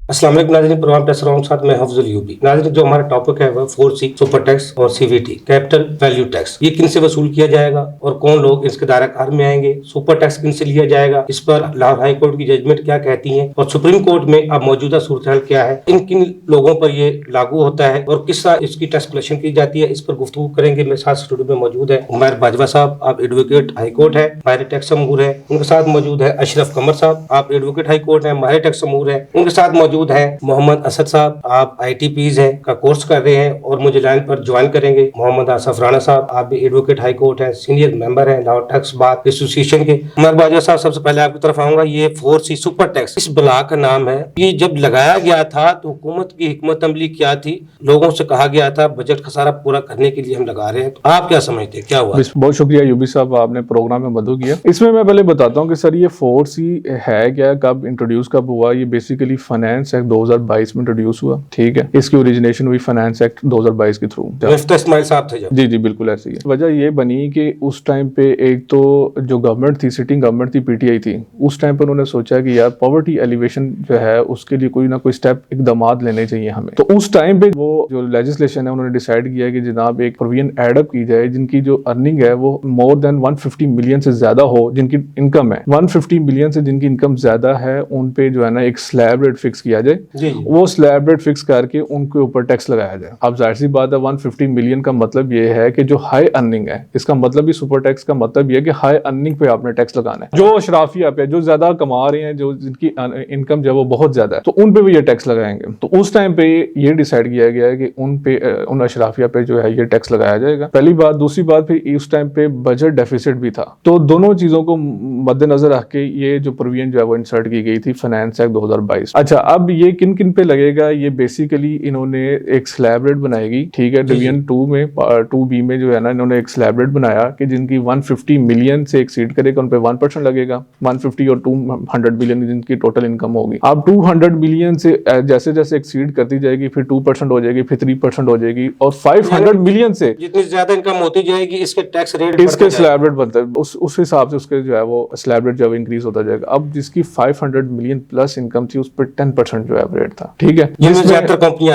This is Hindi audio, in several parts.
अस्सलाम वालेकुम नाज़रीन, प्रोग्राम टेस्ट राउंड साथ में हफ्जुल यूबी। नाज़रीन, जो हमारा टॉपिक है वह 4C सुपर टैक्स और CVT कैपिटल वैल्यू टैक्स, ये किन से वसूल किया जाएगा और कौन लोग इसके दायरा कार में आएंगे, सुपर टैक्स किन से लिया जाएगा, इस पर लाहौर हाई कोर्ट की जजमेंट क्या कहती है और सुप्रीम कोर्ट में अब मौजूदा सूरत हाल क्या है, इन किन लोगों पर ये लागू होता है और किस तरह इसकी टैक्स कलेक्शन की जाती है, इस पर गुफ्तगू करेंगे। मेरे साथ स्टूडियो में मौजूद है उमैर बाजवा साहब, आप एडवोकेट हाई कोर्ट है, माहिर टैक्स अमूर है। उनके साथ मौजूद है अशरफ कमर साहब, आप एडवोकेट हाई कोर्ट है, माहिर टैक्स अमूर है। उनके साथ मौजूद है मोहम्मद असद साहब, आप ITPs है का कोर्स कर रहे हैं और मुझे लाइन पर ज्वाइन करेंगे मोहम्मद आसफ राणा साहब, आप भी एडवोकेट हाई कोर्ट है, सीनियर मेंबर है लाहौर टैक्स बार एसोसिएशन के। उमर बाजवा साहब, सबसे पहले आपकी तरफ आऊंगा। ये 4C सुपर टैक्स इस बला का नाम है, ये जब लगाया गया था तो हुकूमत की हिकमत अमली क्या थी? लोगों से कहा गया था बजट खसारा पूरा करने के लिए हम लगा रहे हैं, तो आप क्या समझते हैं क्या हुआ? बहुत शुक्रिया यूबी साहब, आपने प्रोग्राम में मदद किया। इसमें मैं पहले बताता हूँ कि सर ये 4C है क्या, कब इंट्रोड्यूस कब हुआ। ये बेसिकली फाइनेंस एक्ट 2022 में इंट्रोड्यूस हुआ, ठीक है। इसकी ओरिजिनेशन हुई फाइनेंस एक्ट 2022 के थ्रू। इस्माइल साहब थे जब। जी बिल्कुल ऐसी है। वजह ये बनी कि उस टाइम पे एक तो जो गवर्नमेंट थी, सिटिंग गवर्नमेंट थी, PTI थी, उस टाइम पर उन्होंने सोचा कि यार पॉवर्टी एलिवेशन जो है उसके लिए कोई ना कोई स्टेप इकदाम लेने चाहिए हमें। तो उस टाइम पे वो जो लेजिस्लेशन है उन्होंने डिसाइड किया कि जनाब एक प्रोविजन एड अप की जाए जिनकी जो अर्निंग है वो मोर देन 150 मिलियन से ज्यादा हो, जिनकी इनकम है 150 मिलियन से जिनकी इनकम ज्यादा है, उन पे जो है ना एक स्लैब रेट फिक्स किया जाए। वो स्लैब रेट फिक्स करके उनके ऊपर टैक्स लगाया जाए। अब जाहिर सी बात है 150 मिलियन का मतलब ये है कि जो हाई अर्निंग है, इसका मतलब भी सुपर टैक्स का मतलब ये है कि हाई अर्निंग पे आपने टैक्स लगाना है। जो अशराफिया पे जो ज्यादा कमा रहे हैं, जो जिनकी इनकम जो है वो बहुत ज्यादा है, तो उन पे भी ये टैक्स लगाएंगे। तो उस टाइम पे ये डिसाइड किया गया है कि उन अशराफिया पे जो है ये टैक्स लगाया जाएगा। पहली बात। दूसरी बात, फिर उस टाइम पे बजट डेफिसिट भी था, तो दोनों चीजों को मद्देनजर रख के ये जो प्रोविजन जो है वो इंसर्ट की गई थी फाइनेंस एक्ट 2022। अच्छा, अब ये किन किन पे लगेगा? ये बेसिकली इन्होंने एक स्लैब रेट बनाएगी, ठीक है। डिवीजन 2 में 2B में जो है ना इन्होंने एक स्लैब रेट बनाया कि जिनकी 150 मिलियन से एक्सीड करेगा उन पे 1% लगेगा। 150 और 200 मिलियन जिनकी टोटल इनकम होगी। अब 200 मिलियन से जैसे जैसे एक्सीड करती जाएगी फिर 2% हो जाएगी, फिर 3% हो जाएगी, और 500 मिलियन से जितनी ज्यादा इनकम होती जाएगी इसके टैक्स रेट, इसके स्लैब रेट बनता है, उस हिसाब से उसके जो है वो स्लैब रेट जो है इंक्रीज होता जाएगा। अब जिसकी 500 मिलियन प्लस इनकम थी उस पर 10% जो है रेट था, ठीक है।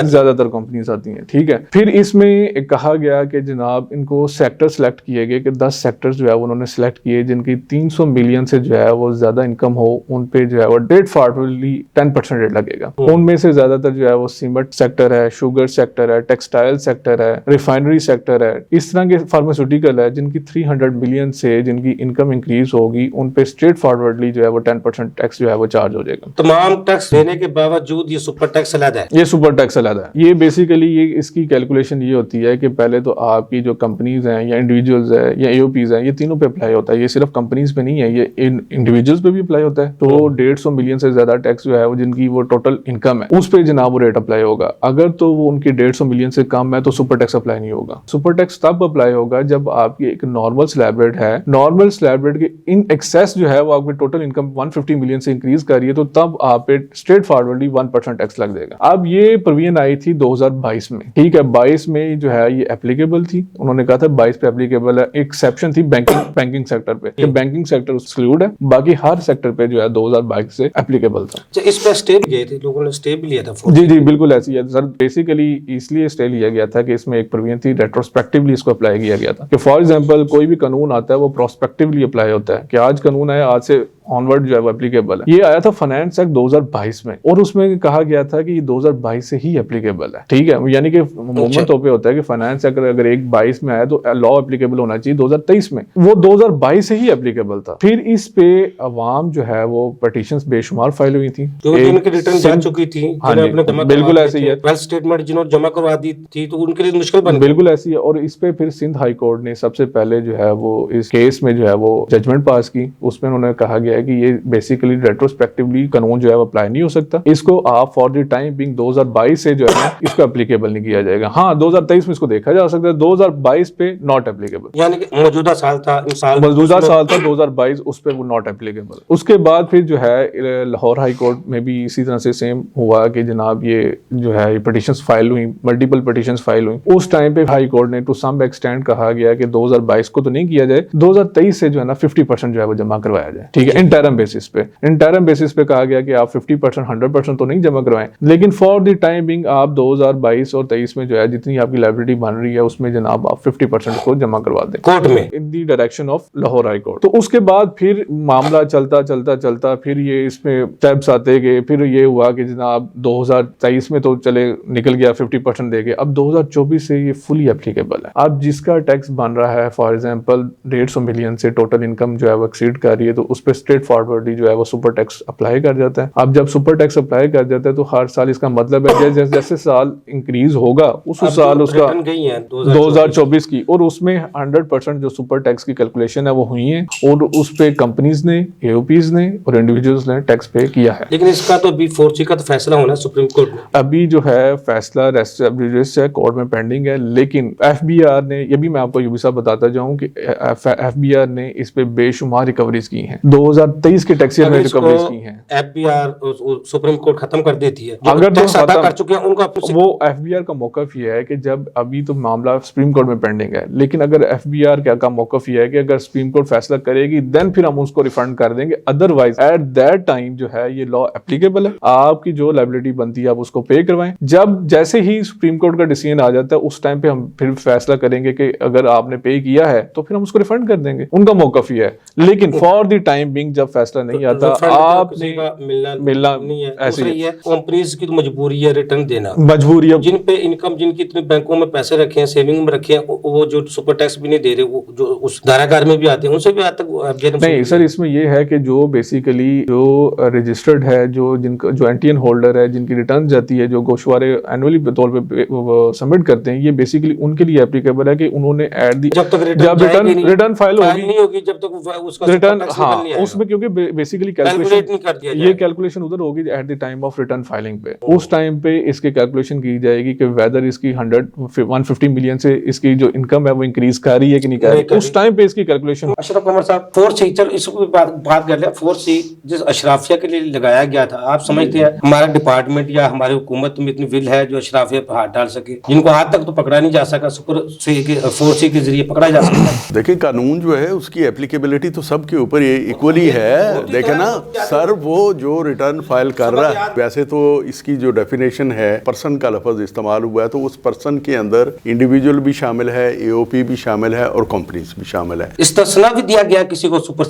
ज्यादातर कंपनीज आती हैं, ठीक है। फिर इसमें कहा गया कि जनाब इनको सेक्टर सेलेक्ट किए गए कि 10 सेक्टर्स जो है उन्होंने सेलेक्ट किए जिनकी 300 मिलियन से जो है वो ज्यादा इनकम हो, उन पे जो है वो रेट फॉर्मली 10% रेट लगेगा। उनमें से ज्यादातर जो है वो सीमेंट सेक्टर है, शुगर सेक्टर है, टेक्सटाइल सेक्टर है, रिफाइनरी सेक्टर है, इस तरह के फार्मास्यूटिकल है जिनकी 300 मिलियन से जिनकी इनकम इंक्रीज होगी, उन पे स्ट्रेट फॉरवर्डली जो है वो 10% टैक्स जो है वो चार्ज हो जाएगा। तमाम टैक्स देने के बावजूद ये सुपर टैक्स अलग है। ये सुपर टैक्स अलग है। ये बेसिकली ये इसकी कैलकुलेशन ये होती है कि पहले तो आपकी जो कंपनीज हैं या इंडिविजुअल्स है या AOPs हैं, ये तीनों पे अप्लाई होता है। ये सिर्फ कंपनीज पे नहीं है, ये इंडिविजुअल्स पे भी अप्लाई होता है। तो 150 मिलियन से ज्यादा टैक्स जो है वो जिनकी वो टोटल इनकम है उस पे जनाब वो रेट अप्लाई होगा। अगर तो वो उनकी 150 मिलियन से कम है तो सुपर टैक्स अप्लाई नहीं होगा। सुपर टैक्स तब अप्लाई होगा जब आपकी एक नॉर्मल स्लैब रेट है, नॉर्मल स्लैब रेट के इन एक्सेस जो है वो आपकी टोटल इनकम 150 मिलियन से इंक्रीज कर रही है, तो तब आप पे स्ट्रेट फॉरवर्डली 1% टैक्स लग जाएगा। अब ये प्रोविजन आई थी 2022 में, ठीक है। 22 में जो है ये एप्लीकेबल थी, उन्होंने कहा था 22 पे एप्लीकेबल है। एक्सेप्शन थी बैंकिंग सेक्टर पे कि बैंकिंग सेक्टर एक्सक्लूड है, बाकी हर सेक्टर पे जो है 2022 से एप्लीकेबल था। इस पे स्टे भी गए थे, लोगों ने स्टे भी लिया था। जी बिल्कुल ऐसी है सर। बेसिकली इसलिए स्टे लिया गया था कि इसमें एक प्रोविजन थी, रेट्रोस्पेक्टिवली इसको अप्लाई किया गया था कि फॉर एग्जांपल कोई भी कानून आता है वो प्रोस्पेक्टिवली अप्लाई होता है कि आज कानून है, आज से ऑनवर्ड जो है वो एप्लीकेबल है। ये आया था फाइनेंस एक्ट 2022 में और उसमें कहा गया था कि ये 2022 से ही एप्लीकेबल है, ठीक है। यानी कि मूवमेंट तो पे होता है कि फाइनेंस एक्ट अगर एक 22 में आया तो लॉ एप्लीकेबल होना चाहिए 2023 में, वो 2022 से ही एप्लीकेबल था। फिर इस पे अवाम जो है वो पिटीशंस बेशुमार फाइल हुई थी, उनकी रिटर्न जा चुकी थी। बिल्कुल ऐसी है। वेल्थ स्टेटमेंट जिन्होंने जमा करवा दी थी तो उनके लिए मुश्किल बन गई। बिल्कुल ऐसी है। और इस पे फिर सिंध हाई कोर्ट ने सबसे पहले जो है वो इस केस में जो है वो जजमेंट पास की। उसमें उन्होंने कहा गया है कि ये बेसिकली रेट्रोस्पेक्टिवली कानून जो है वो अप्लाई नहीं हो सकता, इसको आप फॉर द टाइम बिंग 2022 से जो है इसको एप्लीकेबल नहीं किया जाएगा। हाँ, 2023 में इसको देखा जा सकता है, 2022 पे नॉट एप्लीकेबल। यानी कि मौजूदा साल था 2022, उस पे वो नॉट एप्लीकेबल। उसके बाद फिर जो है लाहौर हाई कोर्ट में भी इसी तरह से सेम हुआ कि जनाब ये जो है ये पिटीशंस फाइल हुई, मल्टीपल पिटीशंस फाइल हुई। उस टाइम पे हाई कोर्ट ने टू सम एक्सटेंड कहा गया कि 2022 को तो नहीं किया जाए, 2023 से जो है ना 50% जो है वो जमा करवाया जाए, ठीक है। इंटरम बेसिस पे कहा गया कि आप 50% 100% तो नहीं जमा करवाएं, लेकिन फॉर द टाइम बिंग आप 2022 और 23 में जो है जितनी आपकी लायबिलिटी बन रही है उसमें जनाब आप 50% को जमा करवा दें कोर्ट में, in the direction of Lahore high court. तो उसके बाद फिर मामला चलता फिर ये इसमें स्टेप्स आते गए, फिर ये हुआ कि जनाब 2023 में तो चले निकल गया 50% दे गए, अब 2024 से ये फुली एप्लीकेबल है। अब जिसका टैक्स बन रहा है फॉर एग्जांपल 150 मिलियन से टोटल इनकम जो है वो एक्सीड कर रही है, तो उस पर स्ट्रेट फॉरवर्डली जो है वो सुपर टैक्स अप्लाई कर जाता है। अब जब सुपर टैक्स अप्लाई कर जाता है तो हर साल इसका मतलब है जैसे जैसे साल इंक्रीज होगा उस साल उसका 2024 की, और उसमें 100% जो सुपर टैक्स की कैलकुलेशन है वो हुई है, और उस पे कंपनीज ने, एओपीज ने और इंडिविजुअल्स ने टैक्स पे किया है। लेकिन इसका तो अभी 4C का तो फैसला होना है सुप्रीम कोर्ट में। अभी जो है फैसला रेस्ट है, कोर्ट में पेंडिंग है, लेकिन एफबीआर ने, ये भी मैं आपको यूबी साहब बताता जाऊं कि एफबीआर ने इस पे बेशुमार रिकवरीज की हैं, 2023 के टैक्स ईयर में रिकवरीज की हैं। एफबीआर सुप्रीम कोर्ट खत्म कर देती है, अगर टैक्स अदा कर चुके हैं उनका, वो एफबीआर का मौकफ ये है कि जब अभी तो मामला सुप्रीम कोर्ट में पेंडिंग है, लेकिन अगर एफबीआर का मौकफ ये है कि अगर सुप्रीम कोर्ट फैसला करेगी देन फिर हम उसको रिफंड कर देंगे, अदरवाइज एट दैट टाइम जो है ये लॉ एप्लीकेबल है, आपकी जो लायबिलिटी बनती है आप उसको पे करवाएं। जब जैसे ही सुप्रीम कोर्ट का डिसीजन आ जाता है उस टाइम पे हम फिर फैसला करेंगे कि अगर आपने पे किया है तो फिर हम उसको रिफंड कर देंगे, उनका मौकफ ही है। लेकिन फॉर द टाइम बिंग जब फैसला नहीं आता आपने मिलना नहीं है, ऐसे ही है कंपनीज की तो मजबूरी है रिटर्न देना, मजबूरी है। जिन पे इनकम, जिनकी इतने बैंकों में पैसे रखे हैं, सेविंग में रखे हैं, वो जो सुपर टैक्स भी नहीं दे रहे, वो जो उस धारागार में भी आते हैं उनसे भी आज तक नहीं सर, इसमें ये है कि जो बेसिकली जो रजिस्टर्ड है, जो जिनका जो एनटीएन होल्डर है, जिनकी रिटर्न जाती है, जो गोशवारे एनुअली तौर पे सबमिट करते हैं, ये बेसिकली उनके लिए एप्लीकेबल है कि उन्होंने एट दी जब तक रिटर्न फाइल नहीं होगी जब तक उसका रिटर्न, हाँ उसमें क्योंकि बेसिकली कैलकुलेशन ये कैलकुलेशन उधर होगी eight the time of return filing पे, उस टाइम पे इसकी कैलकुलेशन की जाएगी कि वेदर इसकी 150 मिलियन से इसकी जो इनकम है वो इंक्रीज कर रही है कि नहीं कर रही, उस टाइम पे इसकी कैलकुलेशन। अशरफ कमर साहब 4C, चलो इसको बात कर ले, 4C जिस अशराफिया के लिए लगाया गया था, आप समझते हैं हमारा डिपार्टमेंट या हमारी हुकूमत में इतनी विल है जो अशराफिया पर हाथ डाल सके, जिनको आज तक तो पकड़ा नहीं जा सका, सुपर 4C के जरिए पकड़ा जा सकता है। देखिए कानून जो है उसकी एप्लीकेबिलिटी तो सबके ऊपर इक्वली है। देखे ना सर, वो जो रिटर्न फाइल कर रहा है, वैसे तो इसकी जो डेफिनेशन है पर्सन का लफ्ज इस्तेमाल हुआ है, तो उस पर्सन के अंदर इंडिविजुअल भी शामिल है, एओपी भी शामिल है और कंपनीज भी शामिल है। इस्तिस्ना भी दिया गया किसी को सुपर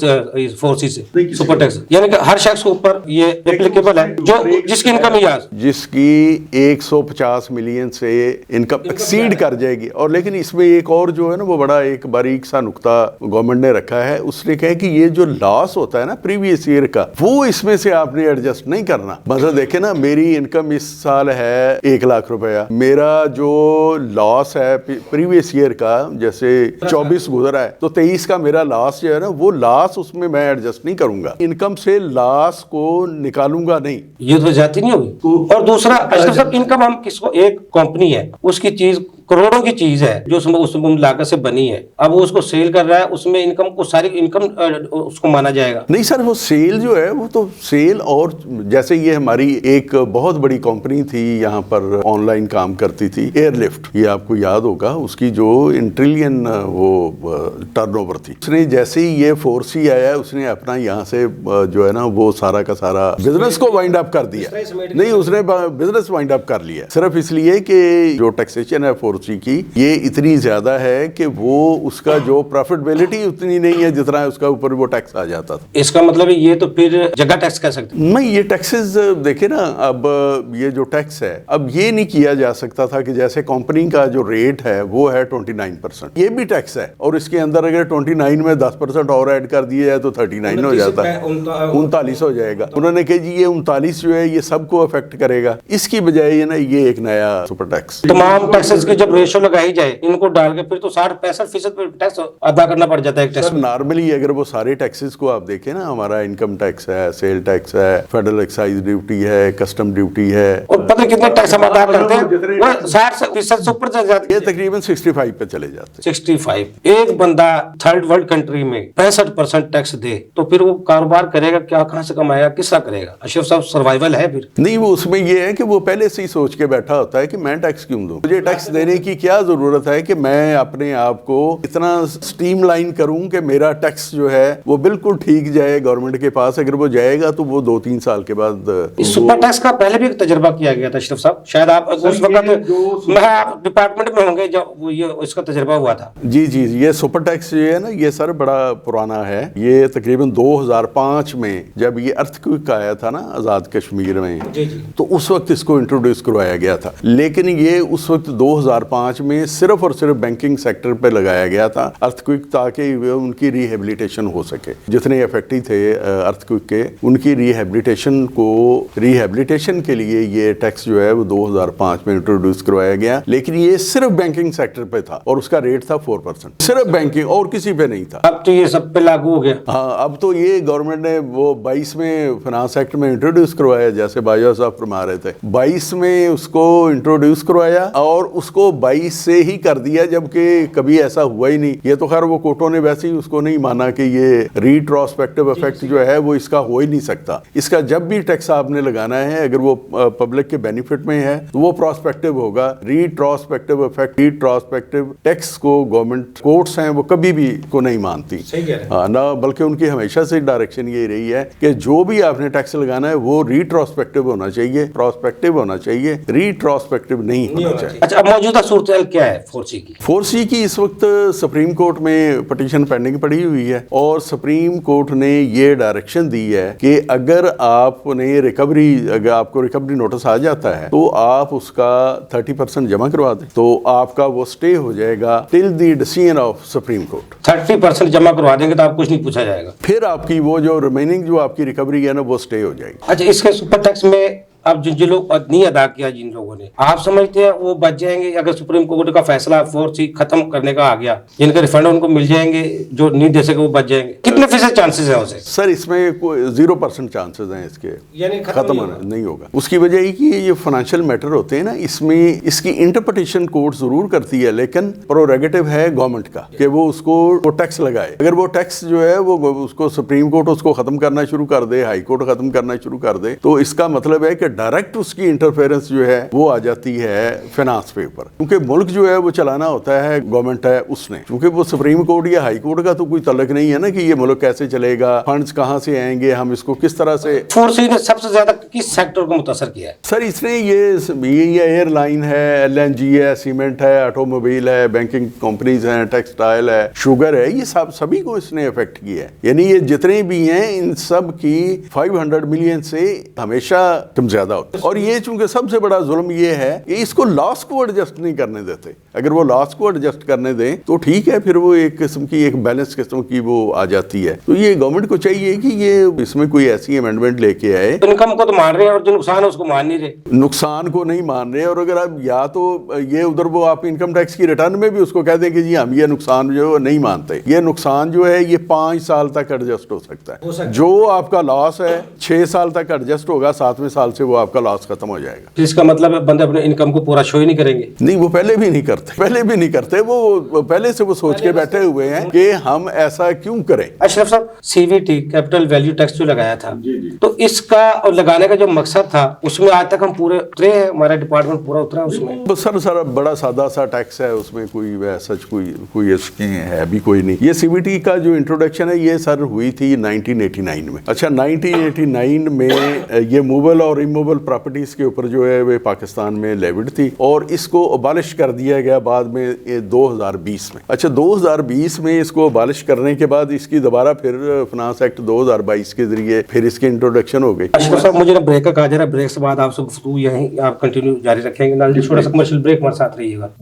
4C से सुपर टैक्स, यानी कि हर शख्स के ऊपर ये एप्लीकेबल है जो जिसकी इनकम जिसकी 150 मिलियन से इनकम एक्सीड कर जाएगी। और लेकिन इसमें एक और जो है ना वो बड़ा एक बारीक सा नुक्ता गवर्नमेंट ने रखा है, उसने कहा कि ये जो लॉस होता है ना प्रीवियस ईयर का, वो इसमें से आपने एडजस्ट नहीं करना। मतलब देखे ना, मेरी इनकम इस साल है 1 लाख रुपया, मेरा जो लॉस है प्रीवियस ईयर का जैसे 24 गुजरा है तो 23 का मेरा लॉस जो है ना, वो लॉस उसमें मैं एडजस्ट नहीं करूंगा, इनकम से लॉस को निकालूंगा नहीं, ये तो जाती नहीं होगी। और दूसरा इनकम हम किसको, एक कंपनी है उसकी चीज करोड़ों की चीज है जो उसमें लागत से बनी है, अब वो उसको सेल कर रहा है, उसमें इनकम को सारी इनकम उसको माना जाएगा। नहीं सर, वो सेल जो है वो तो सेल, और जैसे ये हमारी एक बहुत बड़ी कंपनी थी यहाँ पर ऑनलाइन काम करती थी, एयरलिफ्ट, ये आपको याद होगा, उसकी जो इन ट्रिलियन वो टर्नओवर थी, उसने जैसे ही ये 4C आया उसने अपना यहाँ से जो है ना वो सारा का सारा बिजनेस को वाइंड अप कर दिया। नहीं, उसने बिजनेस वाइंड अप कर लिया सिर्फ इसलिए कि जो टैक्सेशन है 4C की ये इतनी ज्यादा है कि वो उसका जो प्रॉफिटेबिलिटी उतनी नहीं है जितना उसका ऊपर वो टैक्स आ जाता था। इसका मतलब ये तो फिर जगह टैक्स कह सकते हैं। नहीं, ये टैक्सेस देखे ना, अब ये जो टैक्स है अब ये नहीं किया जा सकता था कि जैसे कंपनी का जो रेट है वो है 29%, ये भी टैक्स है और इसके अंदर अगर 29 में 10% और ऐड कर दिया जाए तो 39 हो जाता है, 39 हो जाएगा। उन्होंने कहा जी ये 39 जो है ये सबको अफेक्ट करेगा, इसकी बजाय ना ये एक नया सुपर टैक्स, तमाम टैक्सेस की जब रेशो लगाई जाए इनको डाल के फिर तो 60-65% टैक्स अदा करना पड़ जाता है एक टैक्स। नॉर्मली अगर वो सारे टैक्सेस को आप देखें ना, हमारा इनकम टैक्स है, सेल टैक्स है, फेडरल एक्साइज ड्यूटी है, कस्टम ड्यूटी है, और पता कितने टैक्स हम अदा करते हैं, वो 60% से ऊपर चले जाते हैं, ये तकरीबन 65 पे चले जाते हैं। 65। एक बंदा थर्ड वर्ल्ड कंट्री में 65% टैक्स दे तो फिर वो कारोबार करेगा क्या, कहां से कमाएगा, किसका करेगा? अशरफ साहब सर्वाइवल है फिर? नहीं, वो उसमें ये है कि वो पहले से ही सोच के बैठा होता है कि मैं टैक्स क्यों दूं, मुझे टैक्स देने लेने की क्या जरूरत है कि मैं अपने आप को इतना स्ट्रीमलाइन करूं कि मेरा टैक्स जो है वो बिल्कुल ठीक जाए गवर्नमेंट के पास। अगर वो जाएगा तो वो 2-3 साल के बाद इस सुपर टैक्स का पहले भी एक तजर्बा किया गया था अशरफ साहब, शायद आप उस वक्त मैं आप डिपार्टमेंट में होंगे जब वो ये इसका तजर्बा हुआ था। जी जी, ये सुपर टैक्स जो है ना, ये सर बड़ा पुराना है। ये तकरीबन 2005 में जब ये अर्थक्वेक आया था ना आज़ाद कश्मीर में, तो उस वक्त इसको इंट्रोड्यूस करवाया गया था। लेकिन ये उस वक्त 2005 में सिर्फ और सिर्फ बैंकिंग सेक्टर पे लगाया गया था अर्थक्वेक, ताकि उनकी रिहेबिलिटेशन हो सके। जितने अफेक्टेड थे अर्थक्वेक के, उनकी रिहेबिलिटेशन के लिए ये टैक्स जो है वो 2005 में इंट्रोड्यूस करवाया गया। लेकिन ये सिर्फ बैंकिंग सेक्टर पे था और उसका रेट था 4%, सिर्फ बैंकिंग और किसी पे नहीं था। अब तो ये सब पे लागू हो गया। हाँ, अब तो ये गवर्नमेंट ने वो 22 में फाइनेंस एक्ट में इंट्रोड्यूस करवाया, जैसे बाजा साहब फरमा रहे थे। 22 में उसको इंट्रोड्यूस करवाया और उसको 22 से ही कर दिया, जबकि कभी ऐसा हुआ ही नहीं। ये तो खैर वो कोर्टों ने वैसे ही उसको नहीं माना कि ये रिट्रोस्पेक्टिव इफेक्ट जो है वो इसका हो ही नहीं सकता। इसका जब भी टैक्स आपने लगाना है, अगर वो पब्लिक के बेनिफिट में है तो वो प्रोस्पेक्टिव होगा। रिट्रोस्पेक्टिव इफेक्ट, रिट्रोस्पेक्टिव टैक्स को गवर्नमेंट कोर्ट्स हैं वो कभी भी को नहीं मानती। हाँ ना, बल्कि उनकी हमेशा से डायरेक्शन ये रही है कि जो भी आपने टैक्स लगाना है वो रिट्रोस्पेक्टिव होना चाहिए, प्रोस्पेक्टिव होना चाहिए, रिट्रोस्पेक्टिव नहीं होना चाहिए। अच्छा, अब मौजूदा सूरत क्या है 4C की? 4C की इस वक्त सुप्रीम कोर्ट में पिटीशन पेंडिंग पड़ी हुई है और सुप्रीम कोर्ट ने ये डायरेक्शन दी है कि अगर आपने अगर आपको रिकवरी नोटिस आ जाता है तो आप उसका 30% जमा करवा दें, तो आपका वो स्टे हो जाएगा till the decision of supreme court. 30% जमा करवा देंगे तो आप कुछ नहीं पूछा जाएगा, फिर आपकी वो जो रिमेनिंग जो आपकी रिकवरी है ना वो स्टे हो जाएगी। अच्छा, इसके सुपर टैक्स में अब जो लोग नहीं अदा किया जिन लोगों ने, आप समझते हैं वो बच जाएंगे अगर सुप्रीम कोर्ट का फैसला 4C खत्म करने का आ गया? जिनके रिफंड उनको मिल जाएंगे, जो नहीं दे सके वो बच जाएंगे? कितने फीसद चांसेस है उसे? सर इसमें कोई 0% चांसेस हैं इसके, यानी खत्म नहीं होगा। उसकी वजह ये कि ये फाइनेंशियल मैटर होते हैं ना, इसमें इसकी इंटरप्रिटेशन कोर्ट जरूर करती है, लेकिन प्रोरेगेटिव है गवर्नमेंट का कि वो उसको टैक्स लगाए। अगर वो टैक्स जो है वो उसको सुप्रीम कोर्ट उसको खत्म करना शुरू कर दे, हाई कोर्ट खत्म करना शुरू कर दे, तो इसका मतलब है कि डायरेक्ट उसकी इंटरफेरेंस जो है वो आ जाती है फाइनेंस पे ऊपर, क्योंकि मुल्क जो है वो चलाना होता है गवर्नमेंट है उसने, क्योंकि वो सुप्रीम कोर्ट या हाई कोर्ट का तो कोई तल्लक नहीं है ना कि ये मुल्क कैसे चलेगा, फंड्स कहां से आएंगे, हम इसको किस तरह से। 4C ने सबसे ज्यादा किस सेक्टर को मुतासर किया है? सर इसने ये एयरलाइन है, LNG है, सीमेंट है, ऑटोमोबाइल है, बैंकिंग कंपनीज हैं, टेक्सटाइल है, शुगर है, ये सभी को इसने इफेक्ट किया है। यानी ये जितने भी हैं इन सब की 500 मिलियन से हमेशा कम ज्यादा होता है। और ये चूंकि सबसे बड़ा जुल्म ये है कि इसको लॉस को एडजस्ट नहीं करने देते। अगर वो लॉस को एडजस्ट करने दें तो ठीक है, फिर वो एक किस्म की एक बैलेंस किस्म की वो आ जाती है। तो ये गवर्नमेंट को चाहिए कि ये इसमें कोई ऐसी अमेंडमेंट लेके आए। इनकम को तो मान रहे हैं और जो नुकसान है उसको मान नहीं रहे, नुकसान को नहीं मान रहे। और अगर आप या तो ये उधर वो आप इनकम टैक्स की रिटर्न में भी उसको कह दें कि जी हम ये नुकसान जो नहीं मानते, ये नुकसान जो है ये 5 साल तक एडजस्ट हो सकता है। जो आपका लॉस है 6 साल तक एडजस्ट होगा, 7वें साल से वो आपका लॉस खत्म हो जाएगा। इसका मतलब है बंदे अपने इनकम को पूरा शो ही नहीं करेंगे? नहीं, वो पहले भी नहीं करते, वो पहले से वो सोच के बैठे हुए हैं कि हम ऐसा क्यों करें। अशरफ साहब, CVT कैपिटल वैल्यू टैक्स जो लगाया था, तो इसका और लगाने का जो मकसद था उसमें आज तक हम पूरे उतरे हैं, हमारा डिपार्टमेंट पूरा उतरा उसमें? सर बड़ा सादा सा टैक्स है, उसमें कोई सच कोई इसकी है भी कोई नहीं। ये CVT का जो इंट्रोडक्शन है ये सर हुई थी 1989 में। अच्छा, 1989 में ये मूवेबल और इमूवेबल प्रॉपर्टीज के ऊपर जो है वे पाकिस्तान में लेविड थी और इसको अबॉलिश कर दिया गया बाद में 2020 में। अच्छा, 2020 में इसको अबॉलिश करने के बाद इसकी दोबारा फिर फाइनेंस एक्ट 2022 के जरिए फिर इसकी इंट्रोडक्शन हो गई। अशरफ साहब, मुझे ना ब्रेक का कहा जा रहा है, ब्रेक से बाद आपसे गुफ्तगू यहीं आप कंटिन्यू जारी रखेंगे ना? छोटा सा कमर्शियल ब्रेक, हमारे साथ रहिएगा।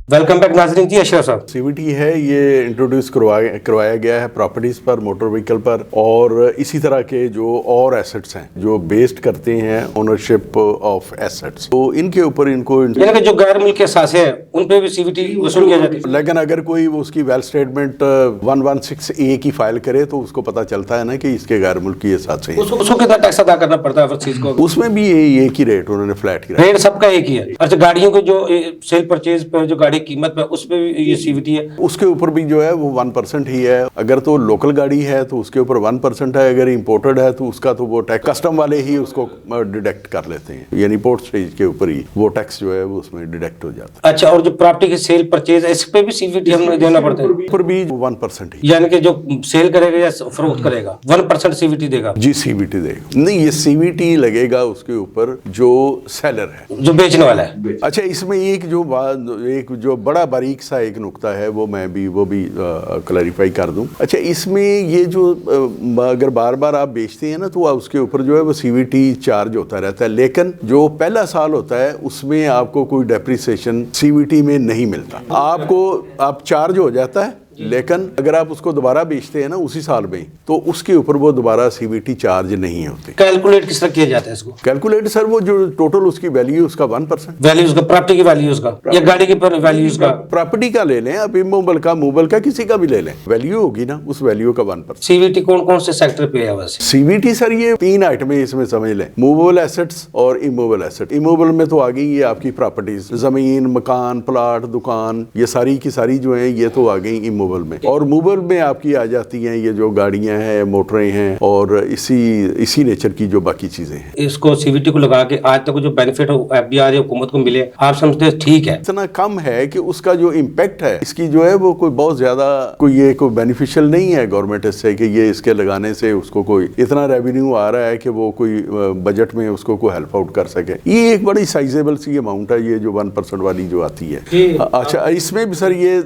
वेलकम बैक नाज़रीन जी। अशरफ साहब, CVT है ये इंट्रोड्यूस करवाया गया है प्रॉपर्टीज पर, मोटर व्हीकल पर और इसी तरह के जो और एसेट्स हैं जो बेस्ड करते हैं ओनरशिप ऑफ एसेट्स, तो इनके ऊपर इनको यानी कि जो गैर मुल्की असासे हैं उन पे भी CVT वसूल किया जाता है। लेकिन अगर कोई उसकी वेल स्टेटमेंट 116A की फाइल करे तो उसको पता चलता है ना कि इसके गैर मुल्की असासे हैं। उसको कितना टैक्स अदा करना पड़ता है हर चीज को? उसमें भी एक ही रेट उन्होंने फ्लैट किया, रेट सबका एक ही है। अच्छा, गाड़ियों को जो सेल परचेज पर जो गाड़ी कीमत पे उस पे भी ये सीवीटी है? उसके ऊपर भी जो है वो 1% ही है। अगर तो लोकल गाड़ी है तो उसके ऊपर 1% है, अगर इंपोर्टेड है तो उसका तो वो टैक्स कस्टम वाले ही उसको डिडक्ट कर लेते हैं, यानी पोर्ट स्टेज के ऊपर ही वो टैक्स जो है वो उसमें डिडक्ट हो जाता है। अच्छा, और जो प्रॉपर्टी की सेल परचेज है इस पे भी सीवीटी हमें देना पड़ता है? ऊपर भी 1% ही, यानी कि जो सेल करेगा या फरोख्त करेगा 1% सीवीटी देगा? जी सीवीटी देगा। नहीं, ये सीवीटी लगेगा उसके ऊपर जो सेलर है, जो बेचने वाला है। अच्छा, इसमें एक जो बड़ा बारीक सा एक नुक्ता है वो भी क्लैरिफाई कर दूं। अच्छा, इसमें ये जो अगर बार बार आप बेचते हैं ना तो उसके ऊपर जो है वो सीवीटी चार्ज होता रहता है, लेकिन जो पहला साल होता है उसमें आपको कोई डेप्रिसिएशन सीवीटी में नहीं मिलता। आप चार्ज हो जाता है, लेकिन अगर आप उसको दोबारा बेचते हैं ना उसी साल में, तो उसके ऊपर वो दोबारा सीवीटी चार्ज नहीं होते। कैलकुलेट किस तरह किया जाता है इसको? कैलकुलेट सर, वो जो टोटल उसकी वैल्यू उसका 1%। वैल्यू उसका, प्रॉपर्टी की वैल्यू उसका, या गाड़ी की वैल्यू उसका? प्रॉपर्टी का ले लें आप, इमूवेबल का, मूवेबल का, किसी का भी ले लें, वैल्यू होगी ना उस वैल्यू का 1%। सीवीटी कौन कौन से सेक्टर पे है वैसे? सीवीटी सर ये 3 आइटम है इसमें समझ लें, मूवेबल एसेट्स और इमूवेबल एसेट। इमूवेबल में तो आ गई ये आपकी प्रॉपर्टीज, जमीन, मकान, प्लाट, दुकान, ये सारी की सारी जो है ये तो आ गई इमूवेबल में। और मूवेबल में आपकी आ जाती हैं ये जो गाड़ियां हैं, मोटरें हैं, और इसी नेचर की जो बाकी चीजें हैं। इसको सीवीटी को लगा के आज तक जो बेनिफिट एफडीआर हुकूमत को मिले, आप समझते हैं ठीक है? इतना कम है कि उसका जो इम्पैक्ट है इसकी जो है वो कोई बहुत ज्यादा कोई बेनिफिशियल नहीं है गवर्नमेंट से, कि ये इसके लगाने से उसको कोई इतना रेवेन्यू आ रहा है कि वो कोई बजट में उसको कोई हेल्प आउट कर सके। ये एक बड़ी साइजेबल सी अमाउंट है, ये जो 1% वाली जो आती है। अच्छा, इसमें भी सर ये